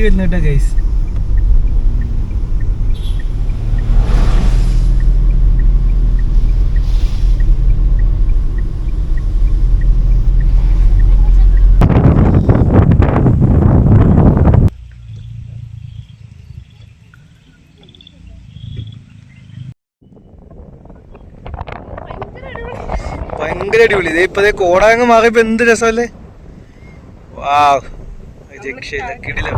വണ്ടി വരുന്ന കേട്ടോ ഗൈസ്. ഭയങ്കര അടിപൊളി. ഇതേ ഇപ്പതേ കോടാങ്ങ് മാറിയപ്പോ എന്ത് രസമല്ലേ. വാവ്, രക്ഷയില്ല, കിടിലം.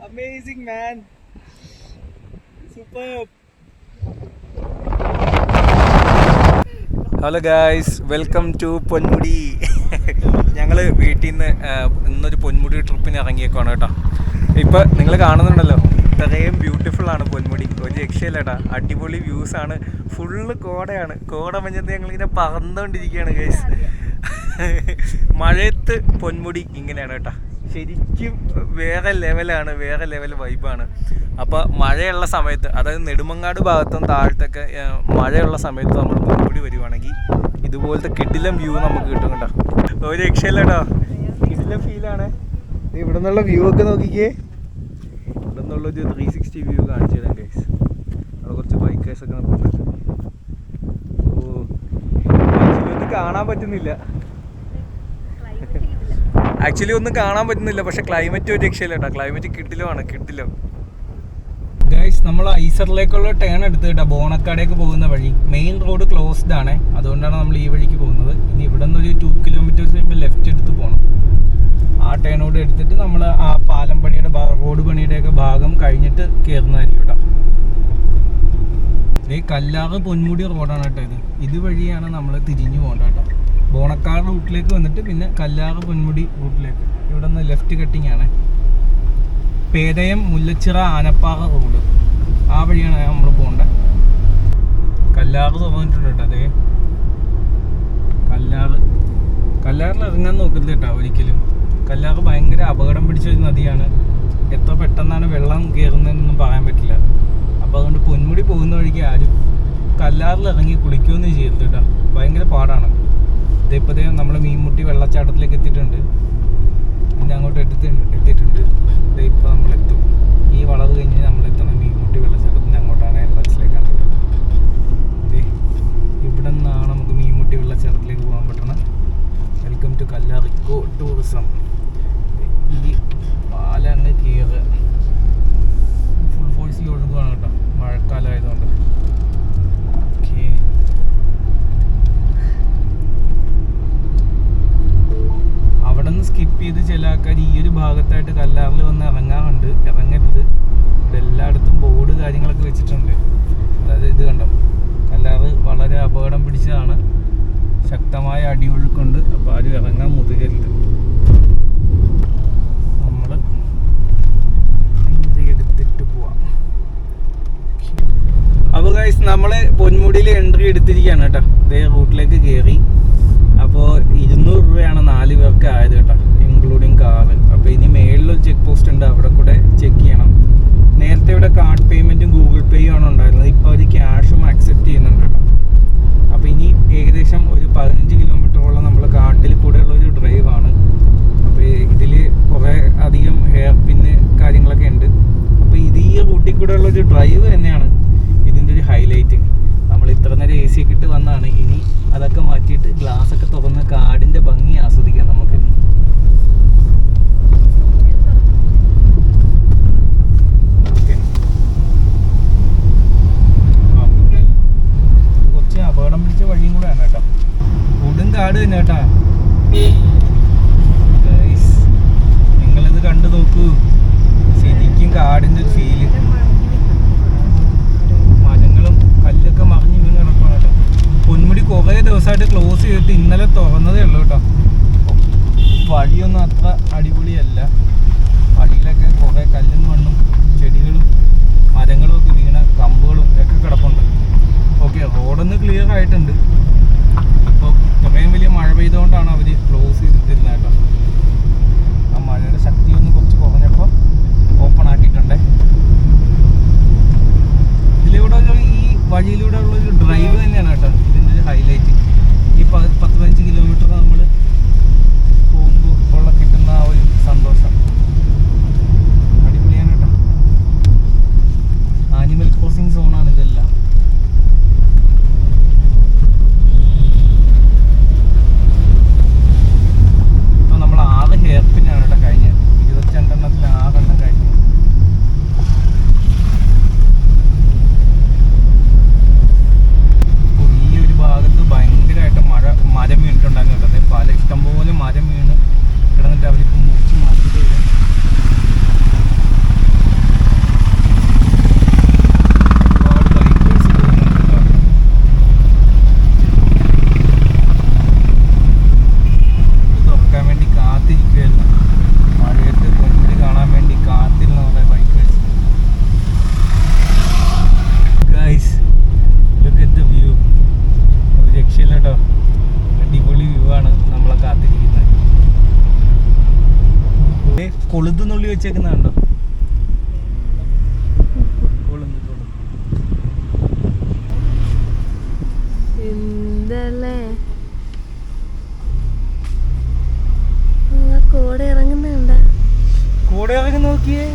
Amazing man, superb. Hello guys, welcome to Ponmudi. ഞങ്ങൾ വീട്ടിൽ നിന്ന് ഇന്നൊരു പൊന്മുടി ട്രിപ്പിന് ഇറങ്ങിയേക്കാണ് കേട്ടോ. ഇപ്പം നിങ്ങൾ കാണുന്നുണ്ടല്ലോ, ഇത്രയും ബ്യൂട്ടിഫുൾ ആണ് പൊന്മുടി. ഒരു രക്ഷയില്ല കേട്ടോ, അടിപൊളി വ്യൂസാണ്. ഫുള്ള് കോടയാണ്. കോട മഞ്ഞത്ത് ഞങ്ങളിങ്ങനെ പറന്നുകൊണ്ടിരിക്കുകയാണ് ഗൈസ്. മഴയത്ത് പൊന്മുടി ഇങ്ങനെയാണ് കേട്ടോ, ശരിക്കും വേറെ ലെവലാണ്, വേറെ ലെവൽ വൈബാണ്. അപ്പോൾ മഴയുള്ള സമയത്ത്, അതായത് നെടുമങ്ങാട് ഭാഗത്തും താഴത്തൊക്കെ മഴയുള്ള സമയത്ത് നമ്മൾ പൊന്മുടി വരുവാണെങ്കിൽ ഇതുപോലത്തെ കിടിലം വ്യൂ നമുക്ക് കിട്ടും കേട്ടോ. ഒരു രക്ഷയില്ല കേട്ടോ, കിടിലം ഫീലാണ്. ഇവിടെ നിന്നുള്ള വ്യൂ ഒക്കെ നോക്കിക്കേ. ഇവിടെ നിന്നുള്ളൊരു 360 വ്യൂ കാണിച്ചു തരാം ഗൈസ്. അവിടെ കുറച്ച് ബൈക്കേഴ്സൊക്കെ നമുക്ക് ഒന്നും കാണാൻ പറ്റുന്നില്ല, ആക്ച്വലി ഒന്നും കാണാൻ പറ്റുന്നില്ല. പക്ഷെ ക്ലൈമറ്റ് ഒരു രക്ഷയില്ല കേട്ടോ, ക്ലൈമറ്റ് കിടിലമാണ്, കിടിലം ഗൈസ്. നമ്മൾ ഐസറിലേക്കുള്ള ടേൺ എടുത്ത് കേട്ടോ, ബോണക്കാടേക്ക് പോകുന്ന വഴി. മെയിൻ റോഡ് ക്ലോസ്ഡ് ആണ്, അതുകൊണ്ടാണ് നമ്മൾ ഈ വഴിക്ക് പോകുന്നത്. ഇനി ഇവിടെ നിന്നൊരു 2 കിലോമീറ്റേഴ്സ് കഴിയുമ്പോൾ ലെഫ്റ്റ് എടുത്ത് പോകണം. ആ ടേണോട് എടുത്തിട്ട് നമ്മൾ ആ പാലം പണിയുടെ റോഡ് പണിയുടെയൊക്കെ ഭാഗം കഴിഞ്ഞിട്ട് കയറുന്നതായിരിക്കും കേട്ടോ. ഈ കല്ലാറ് പൊന്മുടി റോഡാണ് കേട്ടോ ഇത്. ഇതുവഴിയാണ് നമ്മൾ തിരിഞ്ഞു പോകേണ്ടത് കേട്ടോ. ബോണക്കാട് റൂട്ടിലേക്ക് വന്നിട്ട് പിന്നെ കല്ലാറ് പൊന്മുടി റൂട്ടിലേക്ക്. ഇവിടെ നിന്ന് ലെഫ്റ്റ് കട്ടിങ് ആണ്. പേരയം മുല്ലച്ചിറ ആനപ്പാറ റോഡ്, ആ വഴിയാണ് നമ്മൾ പോകേണ്ടത്. കല്ലാറ് തുറന്നിട്ടുണ്ട് കേട്ടോ. അതേ കല്ലാറിൽ ഇറങ്ങാൻ നോക്കരുത് കേട്ടോ ഒരിക്കലും. കല്ലാറ് ഭയങ്കര അപകടം പിടിച്ചൊരു നദിയാണ്. എത്ര പെട്ടെന്നാണ് വെള്ളം കയറുന്നതെന്നൊന്നും പറയാൻ പറ്റില്ല. അപ്പോൾ അതുകൊണ്ട് പൊന്മുടി പോകുന്ന വഴിക്ക് ആരും കല്ലാറിൽ ഇറങ്ങി കുളിക്കുകയൊന്നും ചെയ്യരുത് കേട്ടോ, ഭയങ്കര പാടാണ്. ഇതേപ്പതേ നമ്മൾ മീൻമുട്ടി വെള്ളച്ചാട്ടത്തിലേക്ക് എത്തിയിട്ടുണ്ട്. പിന്നെ അങ്ങോട്ട് എത്തിയിട്ടുണ്ട്. ഇപ്പോൾ നമ്മളെത്തും. ഈ വളവ് കഴിഞ്ഞ് നമ്മളെത്തണം മീൻമുട്ടി വെള്ളച്ചാട്ടത്തിൻ്റെ അങ്ങോട്ടാണ്, എൻട്രൻസിലേക്കാണ് കേട്ടോ. അതെ, ഇവിടെ നിന്നാണ് നമുക്ക് മീൻമുട്ടി വെള്ളച്ചാട്ടത്തിലേക്ക് പോകാൻ പറ്റണം. Welcome to Kallar eco tourism. ഈ പാലം അങ്ങ് കയറുക, ഫുൾ ഫോഴ്സിൽ ഒഴുകുകയാണ് കേട്ടോ, മഴക്കാലമായതുകൊണ്ട്. ഓക്കെ, അവിടെ നിന്ന് സ്കിപ്പ് ചെയ്ത് ചില ആൾക്കാർ ഈ ഒരു ഭാഗത്തായിട്ട് കല്ലാറിൽ വന്ന് ഇറങ്ങാറുണ്ട്. ഇറങ്ങരുത്, ഇവിടെ എല്ലായിടത്തും ബോർഡ് കാര്യങ്ങളൊക്കെ വെച്ചിട്ടുണ്ട്. അതായത് ഇത് കണ്ടോ, കല്ലാറ് വളരെ അപകടം പിടിച്ചതാണ്, ശക്തമായ അടിയൊഴുക്കുണ്ട്. അപ്പോൾ ആരും ഇറങ്ങാൻ മുതിരരുത്. നമ്മൾ എടുത്തിട്ട് പോവാം. അപ്പോൾ ഗൈസ്, നമ്മൾ പൊന്മുടിയിൽ എൻട്രി എടുത്തിരിക്കുകയാണ് കേട്ടോ. ഇതേ റൂട്ടിലേക്ക് കയറി. അപ്പോൾ 200 രൂപയാണ് 4 പേർക്ക് ആയത് കേട്ടോ, ഇൻക്ലൂഡിങ് കാറ്. അപ്പോൾ ഇനി മേളിലൊരു ചെക്ക് പോസ്റ്റ് ഉണ്ട്, അവിടെ കൂടെ ചെക്ക് ചെയ്യണം. നേരത്തെ ഇവിടെ കാർഡ് പേയ്മെൻറ്റും ഗൂഗിൾ പേയും ആണ് ഉണ്ടായിരുന്നത്. ഇപ്പോൾ അവർ ക്യാഷും അക്സെപ്റ്റ് ചെയ്യുന്നുണ്ട് കേട്ടോ. അപ്പോൾ ഇനി ഏകദേശം ഒരു 15 കിലോമീറ്ററോളം നമ്മൾ കാട്ടിൽ കൂടെയുള്ളൊരു ഡ്രൈവാണ്. അപ്പോൾ ഇതിൽ കുറേ അധികം ഹെയർ പിന്ന് കാര്യങ്ങളൊക്കെ ഉണ്ട്. അപ്പോൾ ഇത് ഈ റൂട്ടിൽ കൂടെയുള്ളൊരു ഡ്രൈവ് തന്നെയാണ് ഇതിൻ്റെ ഒരു ഹൈലൈറ്റ്. നമ്മൾ ഇത്ര നേരം AC ഒക്കെ ഇട്ട് വന്നാണ്. ഇനി അതൊക്കെ മാറ്റിയിട്ട് ഗ്ലാസ്സൊക്കെ തുറന്ന് കാടിൻ്റെ ഭംഗി ആസ്വദിക്കാം നമുക്ക്. കുറച്ച് അപകടം പിടിച്ച വഴിയും കൂടെയാണ് കേട്ടോ, കൊടും കാട് തന്നെ കേട്ടോ. നിങ്ങളിത് കണ്ടു നോക്കൂ, ശരിക്കും കാടിൻ്റെ ഒരു ഫീല്. മരങ്ങളും കല്ലൊക്കെ മറിഞ്ഞ് വീണ് കിടക്കണം കേട്ടോ. പൊന്മുടി കുറേ ദിവസമായിട്ട് ക്ലോസ് ചെയ്തിട്ട് ഇന്നലെ തുറന്നതേ ഉള്ളൂ കേട്ടോ. വഴിയൊന്നും അത്ര അടിപൊളിയല്ല. വഴിയിലൊക്കെ കുറേ കല്ലും മണ്ണും ചെടികളും മരങ്ങളും ഒക്കെ വീണ കമ്പുകളും ഒക്കെ കിടപ്പുണ്ട്. ഓക്കെ, റോഡൊന്ന് ക്ലിയർ ആയിട്ടുണ്ട്. ഇപ്പോൾ ഇത്രയും വലിയ മഴ പെയ്തുകൊണ്ടാണ് അവർ ക്ലോസ് ചെയ്തിട്ടിരുന്നത് കേട്ടോ. ആ മഴയുടെ ശക്തി ഒന്ന് കുറച്ച് കുറഞ്ഞപ്പോൾ ഓപ്പൺ ആക്കിയിട്ടുണ്ടേ. ഇതിലൂടെ ഈ വഴിയിലൂടെ ഉള്ളൊരു ഡ്രൈവ് തന്നെയാണ് കേട്ടോ ഇതിൻ്റെ ഒരു ഹൈലൈറ്റ്. കൊളുത്തുന്നുള്ളി വെച്ചേക്കുന്നുണ്ടോ? എന്തല്ലേ കോട ഇറങ്ങുന്നുണ്ട? കോട ഇറങ്ങി നോക്കിയേ.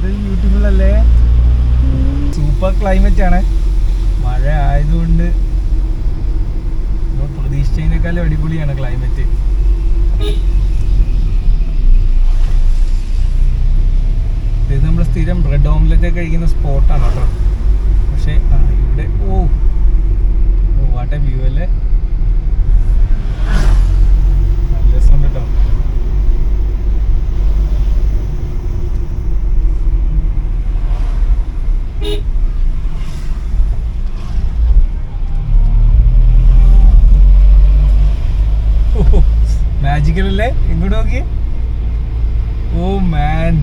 ബ്യൂട്ടിഫുൾ അല്ലേ? സൂപ്പർ ക്ലൈമറ്റ് ആണ്. മഴ ആയതുകൊണ്ട് നമ്മൾ പ്രതീക്ഷിച്ചതിനേക്കാളും അടിപൊളിയാണ് ക്ലൈമറ്റ്. ഇത് നമ്മൾ സ്ഥിരം ബ്രെഡ് ഓംലെറ്റ് കഴിക്കുന്ന സ്പോട്ടാണ് കേട്ടോ. പക്ഷെ ഇവിടെ വാട്ട് എ വ്യൂ അല്ലേ, നല്ല രസമുണ്ട് കേട്ടോ. മാജിക്കൽ അല്ലേ? ഇങ്ങോട്ട് നോക്കി. ഓ മാൻ,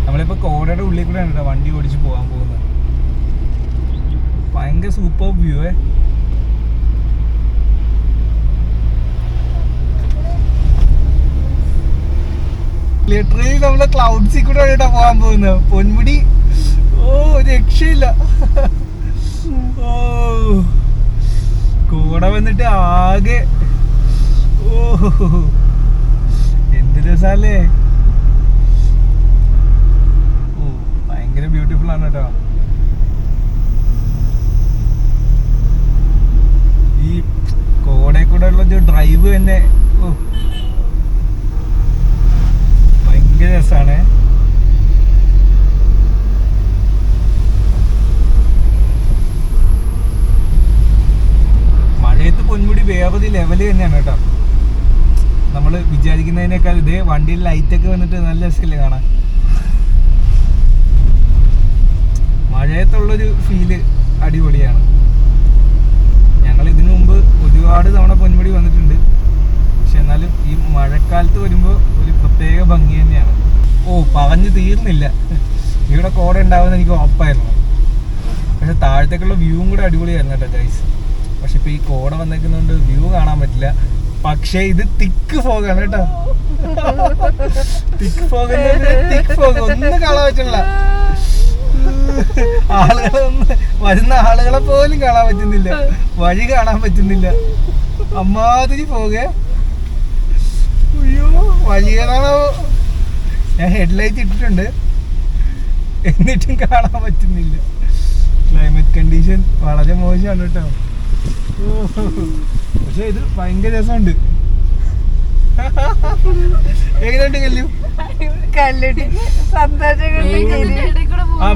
നമ്മളിപ്പോ കോടയുടെ ഉള്ളിൽ കൂടെ ആണ് കേട്ടോ വണ്ടി ഓടിച്ച് പോകാൻ പോകുന്നത്. ഭയങ്കര സൂപ്പർ വ്യൂ. ലിറ്ററലി നമ്മള് ക്ലൗഡ്സിൽ കൂടെ ആയിട്ടാ പോകാൻ പോകുന്നത്. പൊന്മുടി രക്ഷയില്ല. കോട വന്നിട്ട് ആകെ എന്ത് രസല്ലേ. ഭയങ്കര ബ്യൂട്ടിഫുൾ ആണ് കേട്ടോ. ഈ കോടയിൽ കൂടെ ഉള്ള ഡ്രൈവ് തന്നെ ഭയങ്കര രസാണ്. മഴയത്ത് പൊന്മുടി വേറെ ലെവല് തന്നെയാണ് കേട്ടോ. നമ്മൾ വിചാരിക്കുന്നതിനേക്കാൾ ഇതേ വണ്ടിയിൽ ലൈറ്റൊക്കെ വന്നിട്ട് നല്ല രസമില്ലേ കാണാൻ. മഴയത്തുള്ളൊരു ഫീല് അടിപൊളിയാണ്. ഞങ്ങൾ ഇതിനു മുമ്പ് ഒരുപാട് തവണ പൊന്മുടി വന്നിട്ടുണ്ട്. പക്ഷെ എന്നാലും ഈ മഴക്കാലത്ത് വരുമ്പോൾ ഒരു പ്രത്യേക ഭംഗി തന്നെയാണ്. പറഞ്ഞു തീർന്നില്ല. ഇവിടെ കോട ഉണ്ടാവുമെന്ന് എനിക്ക് ഉറപ്പായിരുന്നു. പക്ഷെ താഴത്തേക്കുള്ള വ്യൂവും കൂടെ അടിപൊളിയായിരുന്നു കേട്ടോ ഗൈസ്. പക്ഷെ ഇപ്പൊ ഈ കോട വന്നേക്കുന്നതുകൊണ്ട് വ്യൂ കാണാൻ പറ്റില്ല. പക്ഷെ ഇത് തിക്ക് ഫോഗാണ് കേട്ടോ. തിക്ക് ഫോഗ് ഒന്നും കാണാൻ പറ്റില്ല. വരുന്ന ആളുകളെ പോലും കാണാൻ പറ്റുന്നില്ല, വഴി കാണാൻ പറ്റുന്നില്ല. അമ്മാതിരി പോകെ. അയ്യോ, വഴി ഏതാണോ? ഞാൻ ഹെഡ്ലൈറ്റ് ഇട്ടിട്ടുണ്ട്, എന്നിട്ടും കാണാൻ പറ്റുന്നില്ല. ക്ലൈമറ്റ് കണ്ടീഷൻ വളരെ മോശമാണ് കേട്ടോ. പക്ഷെ ഇത് ഭയങ്കര രസമുണ്ട്. എങ്ങനെയുണ്ട് കല്ലു?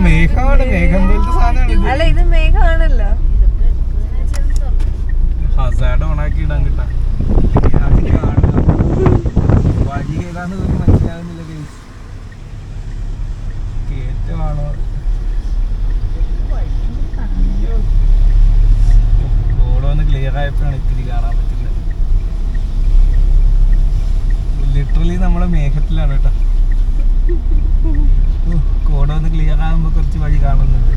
മേഘമാണ്, മേഘം പോലത്തെ സാധനമാണ്. ഇത് മേഘമാണല്ലോ. ഹസാർഡ് ഓണാക്കി ഇടാൻ കിട്ടാ. വഴി ഏതാന്ന് പോലും മനസ്സിലാകുന്നില്ല. കേറ്റമാണോ? റോഡ് വന്ന് ക്ലിയർ ആയപ്പോഴാണ് ഇത്തിരി കാണാൻ പറ്റില്ല. ലിറ്ററലി നമ്മള് മേഘത്തിലാണ് കേട്ടോ. കോട ഒന്ന് ക്ലിയർ ആകുമ്പോ കുറച്ച് വഴി കാണുന്നുണ്ട്.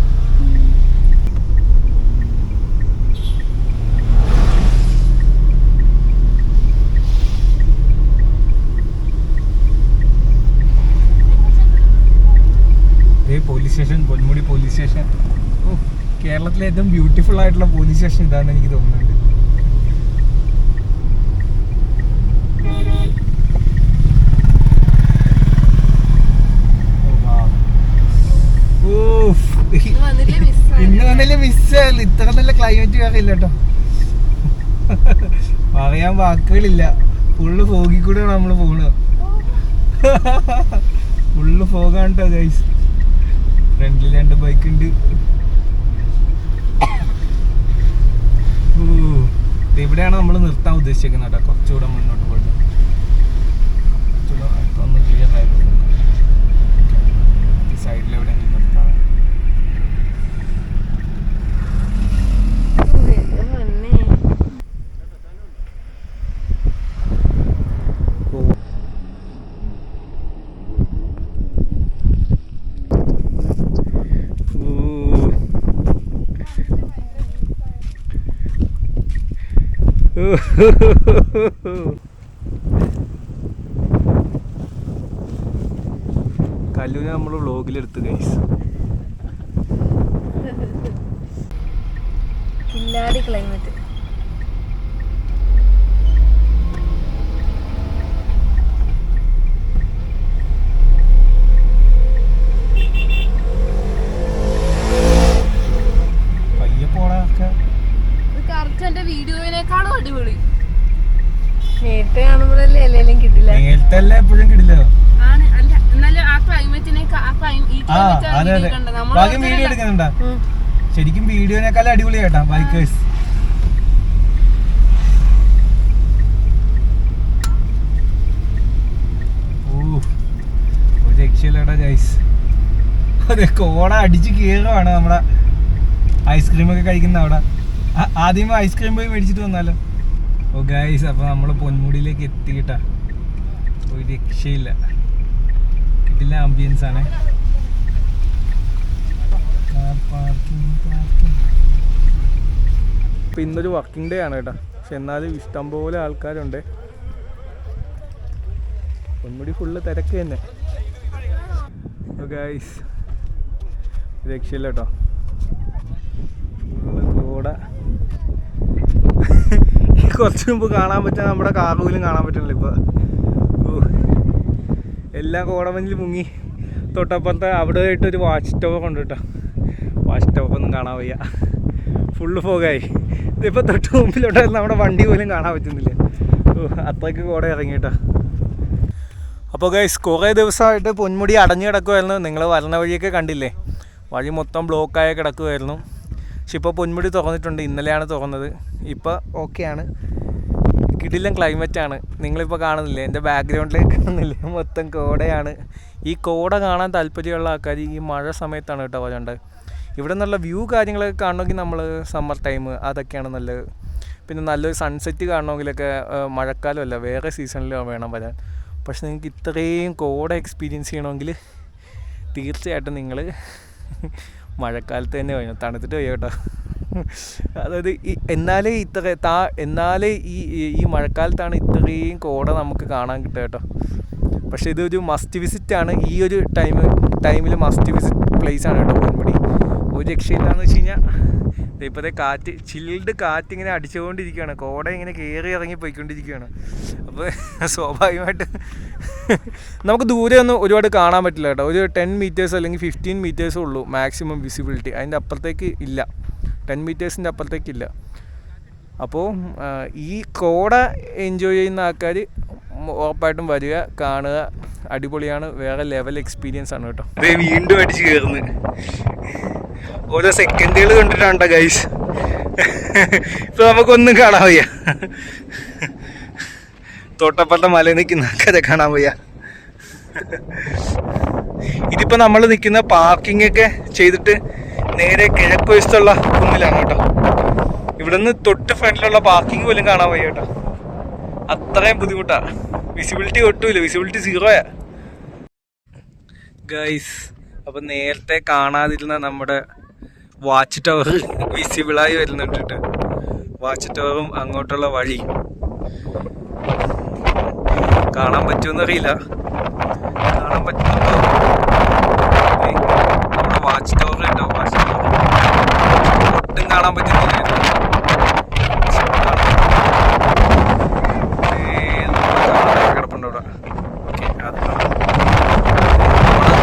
Police station, Ponmudi police station. കേരളത്തിലെ ഏറ്റവും ബ്യൂട്ടിഫുൾ ആയിട്ടുള്ള പോലീസ് സ്റ്റേഷൻ ഇതാണെന്ന് എനിക്ക് തോന്നുന്നുണ്ട്. ഇന്ന് വന്നില്ലേ മിസ്സായില്ല. ഇത്ര നല്ല ക്ലൈമറ്റ് വേറില്ല കേട്ടോ. പറയാൻ വാക്കുകളില്ല. ഫുള്ള് ഫോഗിൽ കൂടെയാണ് നമ്മള് പോണത്. ഫുള്ള് ഫോഗാണ് കേട്ടോ ഗൈസ്. ഫ്രണ്ടിൽ 2 ബൈക്ക് ഉണ്ട്. ഇവിടെയാണ് നമ്മൾ നിർത്താൻ ഉദ്ദേശിക്കുന്നത് കേട്ടോ. കുറച്ചുകൂടെ മുന്നോട്ട് പോയിട്ട് ഒന്ന് ക്ലിയർ ആയിട്ട് ഈ സൈഡിൽ എവിടെയെങ്കിലും നിർത്താം. കല്ലൂനെ നമ്മൾ വ്ളോഗിലെടുത്ത് ഗൈസ്. കില്ലാടി ക്ലൈമറ്റ്. പയ്യെ പോണൊക്കെ വീഡിയോയിനേക്കാളും അടിപൊളി. നേരിട്ട് കാണുമ്പോഴല്ലേ അല്ലെങ്കിലും കിട്ടില്ല. നേരത്തെ എപ്പോഴും കിട്ടില്ല. ആണ് അല്ല, എന്നാലും ആ ക്ലൈമറ്റിനേക്കാൾ ഈ ബാക്കി വീഡിയോ എടുക്കുന്നുണ്ടാ? ശരിക്കും വീഡിയോനേക്കാളും അടിപൊളി കേട്ടാ ബൈക്കേഴ്സ്. ഒരു രക്ഷയില്ലടാ ഗൈസ്. അതെ, കോട അടിച്ച് കയറുവാണ് നമ്മുടെ ഐസ്ക്രീമൊക്കെ കഴിക്കുന്ന അവിടെ. ആദ്യം ഐസ്ക്രീം പോയി മേടിച്ചിട്ട് വന്നാലോ. ഓ ഗൈസ്, അപ്പൊ നമ്മള് പൊന്മുടിയിലേക്ക് എത്തിയിട്ടാ. ഒരു രക്ഷയില്ല, കിട്ടില്ല ആംബിയൻസ് ആണ്. ഇപ്പൊ ഇന്നൊരു വർക്കിംഗ് ഡേ ആണ് കേട്ടോ. പക്ഷെ എന്നാലും ഇഷ്ടംപോലെ ആൾക്കാരുണ്ട്. പൊന്മുടി ഫുള്ള് തിരക്ക് തന്നെ. ഗൈസ്, രക്ഷയില്ല കേട്ടോ, ഫുള്ള് കോട. കുറച്ച് മുമ്പ് കാണാൻ പറ്റാൻ നമ്മുടെ കാറുപോലും കാണാൻ പറ്റുന്നില്ല ഇപ്പൊ. എല്ലാം കോടമഞ്ഞിൽ മുങ്ങി. തൊട്ടപ്പുറത്ത് അവിടെ ആയിട്ടൊരു വാച്ച് ടവർ ഉണ്ട് കേട്ടോ. വാച്ച് ടവർ ഒന്നും കാണാൻ വയ്യ, ഫുള്ള് ഫോഗായി. ഇതിപ്പോൾ തൊട്ട് മുമ്പിലോട്ടായിരുന്നു, നമ്മുടെ വണ്ടി പോലും കാണാൻ പറ്റുന്നില്ല. അത്രയ്ക്ക് കോട ഇറങ്ങിയിട്ടാ. അപ്പോൾ ഗൈസ്, കുറേ ദിവസമായിട്ട് പൊന്മുടി അടഞ്ഞു കിടക്കുമായിരുന്നു. നിങ്ങൾ വരുന്ന വഴിയൊക്കെ കണ്ടില്ലേ, വഴി മൊത്തം ബ്ലോക്കായി കിടക്കുമായിരുന്നു. പക്ഷെ ഇപ്പോൾ പൊന്മുടി തുറന്നിട്ടുണ്ട്. ഇന്നലെയാണ് തുറന്നത്. ഇപ്പോൾ ഓക്കെയാണ്. കിടിലൻ ക്ലൈമറ്റാണ്. നിങ്ങളിപ്പോൾ കാണുന്നില്ലേ, എൻ്റെ ബാക്ക്ഗ്രൗണ്ടിലേക്ക് കാണുന്നില്ലേ, മൊത്തം കോടയാണ്. ഈ കോട കാണാൻ താല്പര്യമുള്ള ആൾക്കാർ ഈ മഴ സമയത്താണ് കേട്ടോ വരേണ്ടത്. ഇവിടെ നിന്നുള്ള വ്യൂ കാര്യങ്ങളൊക്കെ കാണണമെങ്കിൽ നമ്മൾ സമ്മർ ടൈം അതൊക്കെയാണ് നല്ലത്. പിന്നെ നല്ലൊരു സൺസെറ്റ് കാണണമെങ്കിലൊക്കെ മഴക്കാലമല്ല, വേറെ സീസണിൽ വേണം വരാൻ. പക്ഷെ നിങ്ങൾക്ക് ഇത്രയും കോട എക്സ്പീരിയൻസ് ചെയ്യണമെങ്കിൽ തീർച്ചയായിട്ടും നിങ്ങൾ മഴക്കാലത്ത് തന്നെ വരും. തണുത്തിട്ട് വയ്യ കേട്ടോ. അതായത് എന്നാലേ ഈ മഴക്കാലത്താണ് ഇത്രയും കോട നമുക്ക് കാണാൻ കിട്ടുക കേട്ടോ. പക്ഷേ ഇതൊരു മസ്റ്റ് വിസിറ്റാണ്. ഈ ഒരു ടൈമിൽ മസ്റ്റ് വിസിറ്റ് പ്ലേസാണ് കേട്ടോ പൊന്മുടി. ഒരു രക്ഷയില്ലാന്ന് വെച്ച് കഴിഞ്ഞാൽ ഇപ്പോഴത്തെ കാറ്റ്, ചിൽഡ് കാറ്റ് ഇങ്ങനെ അടിച്ചുകൊണ്ടിരിക്കുകയാണ്. കോട ഇങ്ങനെ കയറി ഇറങ്ങി പോയിക്കൊണ്ടിരിക്കുകയാണ്. അപ്പോൾ സ്വാഭാവികമായിട്ട് നമുക്ക് ദൂരെ ഒന്നും ഒരുപാട് കാണാൻ പറ്റില്ല കേട്ടോ. ഒരു 10 മീറ്റേഴ്സ് അല്ലെങ്കിൽ 15 മീറ്റേഴ്സേ ഉള്ളൂ മാക്സിമം വിസിബിലിറ്റി. അതിൻ്റെ അപ്പുറത്തേക്ക് ഇല്ല, 10 മീറ്റേഴ്സിൻ്റെ അപ്പുറത്തേക്കില്ല. അപ്പോൾ ഈ കോട എൻജോയ് ചെയ്യുന്ന ആൾക്കാർ ഉറപ്പായിട്ടും വരിക, കാണുക. അടിപൊളിയാണ്, വേറെ ലെവൽ എക്സ്പീരിയൻസ് ആണ് കേട്ടോ. വീണ്ടും അടിച്ച് കയറുന്നു. ഓരോ സെക്കൻഡുകൾ കണ്ടിട്ടാണ്ടോ ഗൈസ്. ഇപ്പൊ നമുക്കൊന്നും കാണാൻ വയ്യ. തൊട്ടപ്പുറത്തെ മല നിൽക്കുന്ന ആൾക്കാരെ കാണാൻ വയ്യ. ഇതിപ്പോ നമ്മൾ നിൽക്കുന്ന പാർക്കിംഗ് ഒക്കെ ചെയ്തിട്ട് നേരെ കിഴക്ക് വശത്തുള്ള കുന്നിലാണ് കേട്ടോ. ഇവിടുന്ന് തൊട്ട് ഫ്രണ്ടിലുള്ള പാർക്കിംഗ് പോലും കാണാൻ വയ്യ കേട്ടോ. അത്രയും ബുദ്ധിമുട്ടാ. വിസിബിലിറ്റി ഒട്ടുമില്ല, വിസിബിലിറ്റി 0 ഗൈസ്. അപ്പൊ നേരത്തെ കാണാതിരുന്ന നമ്മുടെ വാച്ച് ടവർ വിസിബിളായി വരുന്നുണ്ട്. വാച്ച് ടവറും അങ്ങോട്ടുള്ള വഴി കാണാൻ പറ്റുമെന്നറിയില്ല. കാണാൻ പറ്റുന്നുണ്ടോ? നമ്മുടെ വാച്ച് ടവർ കേട്ടോ. വാച്ച് ടവർ ഒട്ടും കാണാൻ പറ്റുന്നില്ല. കിടപ്പുണ്ട് അവിടെ. ഓക്കെ, അത്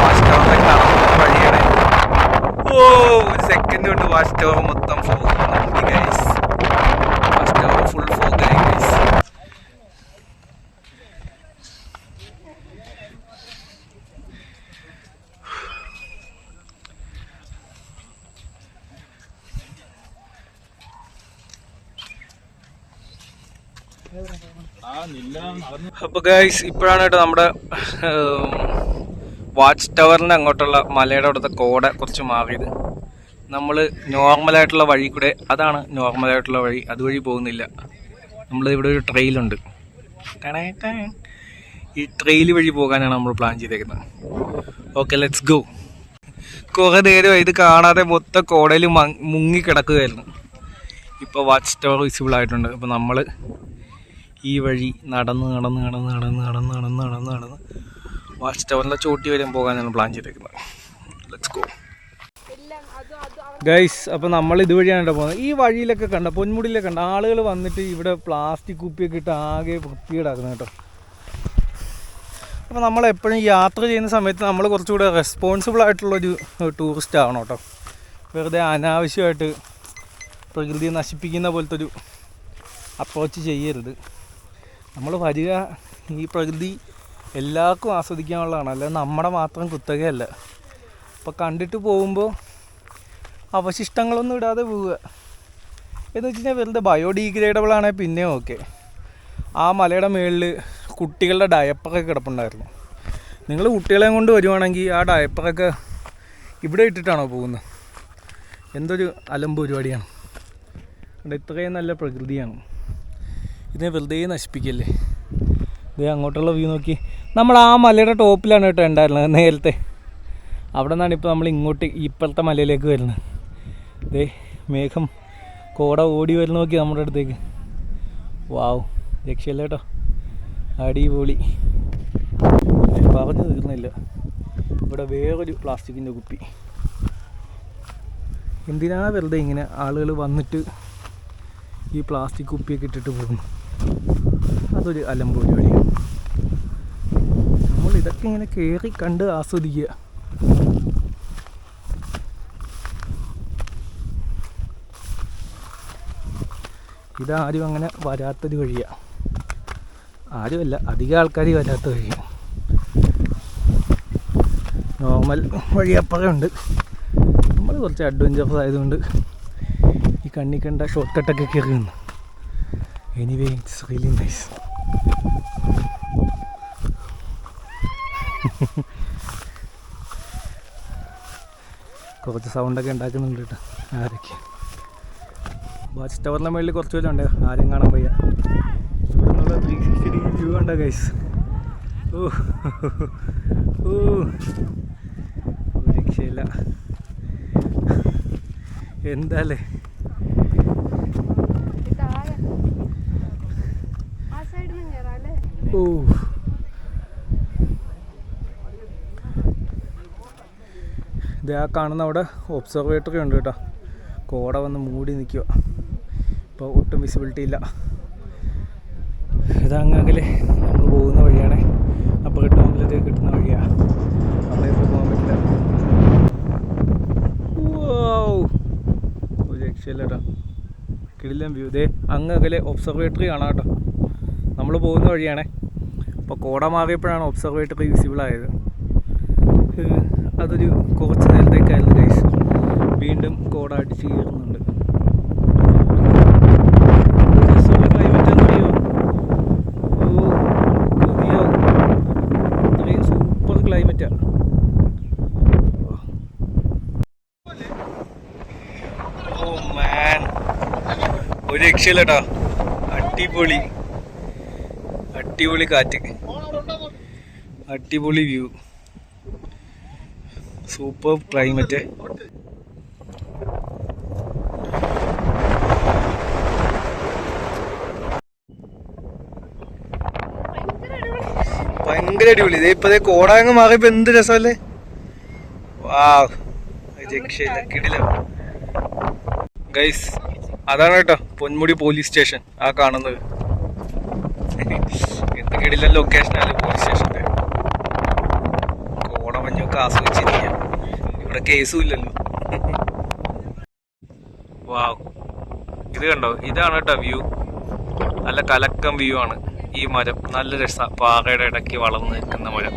വാച്ച് ടവറിനെ കാണാൻ പറ്റുന്ന വഴിയാണ്. ഒരു സെക്കൻഡ് കൊണ്ട് വാച്ച് ടവർ മൊത്തം fog guys. Watch tower full ഫോഗായി ഗൈസ്. അപ്പൊ ഗൈസ്, ഇപ്പോഴാണ് കേട്ടോ നമ്മുടെ വാച്ച് ടവറിൻ്റെ അങ്ങോട്ടുള്ള മലയുടെ അവിടുത്തെ കോട കുറച്ച് മാറിയത്. നമ്മൾ നോർമലായിട്ടുള്ള വഴി കൂടെ, അതാണ് നോർമലായിട്ടുള്ള വഴി, അതുവഴി പോകുന്നില്ല. നമ്മൾ ഇവിടെ ഒരു ട്രെയിലുണ്ട്. ഈ ട്രെയിൽ വഴി പോകാനാണ് നമ്മൾ പ്ലാൻ ചെയ്തേക്കുന്നത്. Okay, let's go. കുറേ നേരം ഇത് കാണാതെ മൊത്തം കോടയിൽ മുങ്ങി കിടക്കുകയായിരുന്നു. ഇപ്പോൾ വാച്ച് ടവർ വിസിബിൾ ആയിട്ടുണ്ട്. അപ്പോൾ നമ്മൾ ഈ വഴി നടന്ന് വാച്ച് ടവറിൻ്റെ ചോട്ടി വരെ പോകാനാണ് പ്ലാൻ ചെയ്തേക്കുന്നത്. Let's go guys. അപ്പോൾ നമ്മൾ ഇതുവഴിയാണ് കേട്ടോ പോകുന്നത്. ഈ വഴിയിലൊക്കെ കണ്ട പൊന്മുടിയിലൊക്കെ കണ്ട ആളുകൾ വന്നിട്ട് ഇവിടെ പ്ലാസ്റ്റിക് കുപ്പിയൊക്കെ ഇട്ട് ആകെ വൃത്തികേടാക്കുന്നത് കേട്ടോ. അപ്പോൾ നമ്മളെപ്പോഴും യാത്ര ചെയ്യുന്ന സമയത്ത് നമ്മൾ കുറച്ചുകൂടെ റെസ്പോൺസിബിൾ ആയിട്ടുള്ളൊരു ടൂറിസ്റ്റ് ആവണം കേട്ടോ. വെറുതെ അനാവശ്യമായിട്ട് പ്രകൃതിയെ നശിപ്പിക്കുന്ന പോലത്തെ ഒരു അപ്രോച്ച് ചെയ്യരുത്. നമ്മൾ വരിക ഈ പ്രകൃതി എല്ലാവർക്കും ആസ്വദിക്കാനുള്ളതാണ്, അല്ലാതെ നമ്മുടെ മാത്രം കുത്തകയല്ല. അപ്പോൾ കണ്ടിട്ട് പോകുമ്പോൾ അവശിഷ്ടങ്ങളൊന്നും ഇടാതെ പോവുക എന്ന് വെച്ച് കഴിഞ്ഞാൽ വെറുതെ ബയോഡീഗ്രേഡബിൾ ആണെങ്കിൽ പിന്നെ ഓക്കെ. ആ മലയുടെ മുകളിൽ കുട്ടികളുടെ ഡയപ്പറൊക്കെ കിടപ്പുണ്ടായിരുന്നു. നിങ്ങൾ കുട്ടികളെ കൊണ്ട് വരുവാണെങ്കിൽ ആ ഡയപ്പറൊക്കെ ഇവിടെ ഇട്ടിട്ടാണോ പോകുന്നത്? എന്തൊരു അലമ്പ് പരിപാടിയാണ്. ഇവിടെ ഇത്രയും നല്ല പ്രകൃതിയാണ്, ഇതിനെ വെറുതെ നശിപ്പിക്കല്ലേ. ഇതേ അങ്ങോട്ടുള്ള വ്യൂ നോക്കി. നമ്മൾ ആ മലയുടെ ടോപ്പിലാണ് കേട്ടോ ഉണ്ടായിരുന്നത് നേരത്തെ. അവിടെ നിന്നാണ് ഇപ്പോൾ നമ്മൾ ഇങ്ങോട്ട് ഇപ്പോഴത്തെ മലയിലേക്ക് വരുന്നത്. ഇതേ മേഘം കോട ഓടി വരുന്ന നോക്കി നമ്മുടെ അടുത്തേക്ക്. വാവ്, രക്ഷയില്ല കേട്ടോ, അടിപൊളി. പറഞ്ഞു തീർന്നില്ല. ഇവിടെ വേറൊരു പ്ലാസ്റ്റിക്കിൻ്റെ കുപ്പി. എന്തിനാ വെറുതെ ഇങ്ങനെ ആളുകൾ വന്നിട്ട് ഈ പ്ലാസ്റ്റിക് കുപ്പിയൊക്കെ ഇട്ടിട്ട് പോകുന്നു? അതൊരു അലമ്പ് പരിപാടിയാണ്. നമ്മൾ ഇതൊക്കെ ഇങ്ങനെ കയറി കണ്ട് ആസ്വദിക്കുക. ഇതാരും അങ്ങനെ വരാത്തൊരു വഴിയാണ്. ആരുമല്ല, അധികം ആൾക്കാർ വരാത്ത വഴിയാണ്. നോർമൽ വഴി അപ്പുറം ഉണ്ട്. നമ്മൾ കുറച്ച് അഡ്വഞ്ചറസ് ആയതുകൊണ്ട് ഈ കണ്ണി കണ്ട ഷോർട്ട് കട്ടൊക്കെ കയറി നിന്ന്. Anyway it's really nice. കുറച്ച് സൗണ്ടൊക്കെ ഉണ്ടാക്കുന്നുണ്ട് കേട്ടോ ആരൊക്കെ. വാച്ച് ടവറിൻ്റെ മുകളിൽ കുറച്ച് പേരുണ്ട്, ആരും കാണാൻ വയ്യ. ഇവിടെ നിന്നുള്ള 360 വ്യൂ ഉണ്ടോ ഗൈസ്? ഓ ഓ രക്ഷയില്ല. എന്താല്ലേ ഓ. ഇത് ആ കാണുന്ന അവിടെ ഒബ്സർവേറ്ററി ഉണ്ട് കേട്ടോ. കോട വന്ന് മൂടി നിൽക്കുക. ഇപ്പോൾ ഒട്ടും വിസിബിലിറ്റി ഇല്ല. ഇതങ്ങനെ നമ്മൾ പോകുന്ന വഴിയാണ്. അപ്പോൾ കിട്ടുമെങ്കിലത്തേക്ക് കിട്ടുന്ന വഴിയാണ്. അവിടെ ഇപ്പോൾ പോകാൻ പറ്റില്ല. ഒരു രക്ഷയില്ല കേട്ടോ, കിടിലൻ വ്യൂ. ഇതേ അങ്ങകലെ ഒബ്സർവേറ്ററി കാണാം കേട്ടോ. നമ്മൾ പോകുന്ന വഴിയാണേ. അപ്പോൾ കോട മാറിയപ്പോഴാണ് ഒബ്സർവേറ്ററി വിസിബിൾ ആയത്. അതൊരു കുറച്ച് നേരത്തേക്കായിരുന്നു ഗൈസ്. വീണ്ടും കോട അടിച്ച് കയറുന്നുണ്ട്. ക്ലൈമറ്റ് എന്നറിയോ? ഓ കൊതിയോ, അത്രയും സൂപ്പർ ക്ലൈമറ്റാണ്. ഓ മാൻ, ഒരു രക്ഷയില്ല കേട്ടോ. അടിപൊളി അടിപൊളി കാറ്റ്, അടിപൊളി വ്യൂ, സൂപ്പർ ക്ലൈമറ്റ്. ഭയങ്കര അടിപൊളി. ഇതേ ഇപ്പതേ കോടാങ്ങ് മാറിയപ്പോ എന്ത് രസമല്ലേ. വാവ്, രക്ഷയില്ല, കിടില ഗൈസ്. അതാണ് കേട്ടോ പൊന്മുടി പോലീസ് സ്റ്റേഷൻ, ആ കാണുന്നത്. എന്ത് കിടില ലൊക്കേഷനല്ലേ പോലീസ് സ്റ്റേഷന്റെ. കോട മഞ്ഞൊക്കെ ആസ്വദിച്ചിരിക്കാം. ഇവിടെ കേസും ഇല്ലല്ലോ. വാവ്, ഇത് കണ്ടോ, ഇതാണ് കേട്ടോ വ്യൂ. നല്ല കലക്കം വ്യൂ ആണ്. ഈ മരം നല്ല രസ, പാറയുടെ ഇടയ്ക്ക് വളർന്നു നിൽക്കുന്ന മരം.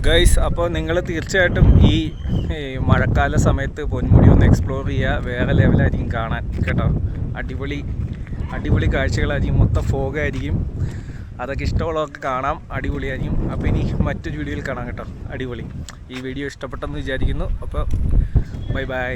ഗൈസ്, അപ്പോൾ നിങ്ങൾ തീർച്ചയായിട്ടും ഈ മഴക്കാല സമയത്ത് പൊന്മുടി ഒന്ന് എക്സ്പ്ലോർ ചെയ്യുക. വേറെ ലെവലായിരിക്കും കാണാൻ കേട്ടോ. അടിപൊളി അടിപൊളി കാഴ്ചകളായിരിക്കും. മൊത്തം ഫോഗായിരിക്കും. അതൊക്കെ ഇഷ്ടമുള്ളവർക്ക് കാണാം, അടിപൊളിയായിരിക്കും. അപ്പോൾ ഇനി മറ്റൊരു വീഡിയോയിൽ കാണാം കേട്ടോ. അടിപൊളി. ഈ വീഡിയോ ഇഷ്ടപ്പെട്ടെന്ന് വിചാരിക്കുന്നു. അപ്പോൾ ബൈ ബൈ.